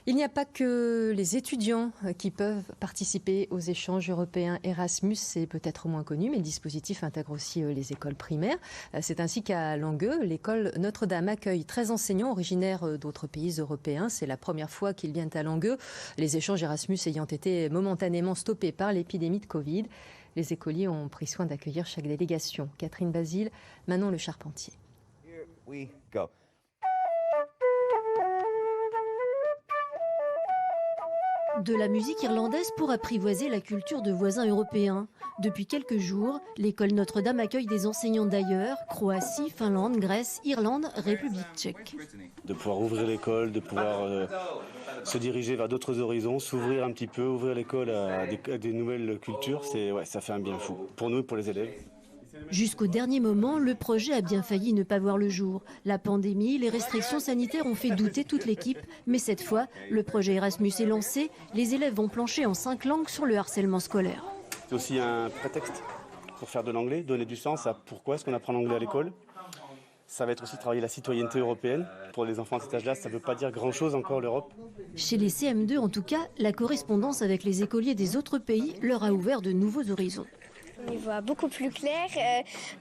Il n'y a pas que les étudiants qui peuvent participer aux échanges européens Erasmus, c'est peut-être moins connu, mais le dispositif intègre aussi les écoles primaires. C'est ainsi qu'à Langueux, l'école Notre-Dame accueille 13 enseignants originaires d'autres pays européens. C'est la première fois qu'ils viennent à Langueux, les échanges Erasmus ayant été momentanément stoppés par l'épidémie de Covid. Les écoliers ont pris soin d'accueillir chaque délégation. Catherine Basile, Manon Le Charpentier. Here we go. De la musique irlandaise pour apprivoiser la culture de voisins européens. Depuis quelques jours, l'école Notre-Dame accueille des enseignants d'ailleurs, Croatie, Finlande, Grèce, Irlande, République tchèque. De pouvoir ouvrir l'école, de pouvoir se diriger vers d'autres horizons, s'ouvrir un petit peu, ouvrir l'école à des nouvelles cultures, ça fait un bien fou, pour nous et pour les élèves. Jusqu'au dernier moment, le projet a bien failli ne pas voir le jour. La pandémie, les restrictions sanitaires ont fait douter toute l'équipe. Mais cette fois, le projet Erasmus est lancé. Les élèves vont plancher en 5 langues sur le harcèlement scolaire. C'est aussi un prétexte pour faire de l'anglais, donner du sens à pourquoi est-ce qu'on apprend l'anglais à l'école. Ça va être aussi travailler la citoyenneté européenne. Pour les enfants de cet âge-là, ça ne veut pas dire grand-chose encore l'Europe. Chez les CM2 en tout cas, la correspondance avec les écoliers des autres pays leur a ouvert de nouveaux horizons. On y voit beaucoup plus clair.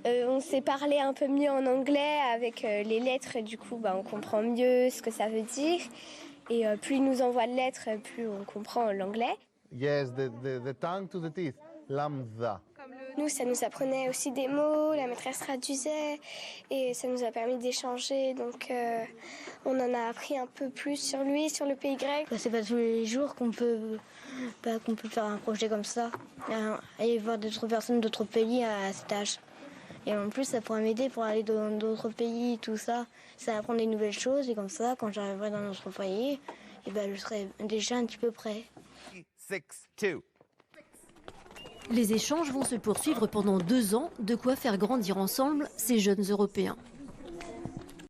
On sait parler un peu mieux en anglais avec les lettres. Du coup, on comprend mieux ce que ça veut dire. Et plus ils nous envoient de lettres, plus on comprend l'anglais. Yes, the tongue to the teeth. Lambda. Nous, ça nous apprenait aussi des mots, la maîtresse traduisait et ça nous a permis d'échanger. Donc, on en a appris un peu plus sur lui, sur le pays grec. C'est pas tous les jours qu'on peut faire un projet comme ça et voir d'autres personnes d'autres pays à cet âge. Et en plus, ça pourrait m'aider pour aller dans d'autres pays, tout ça. Ça va apprendre des nouvelles choses et comme ça, quand j'arriverai dans notre foyer, je serai déjà un petit peu prêt. 6-2. Les échanges vont se poursuivre pendant 2 ans, de quoi faire grandir ensemble ces jeunes Européens.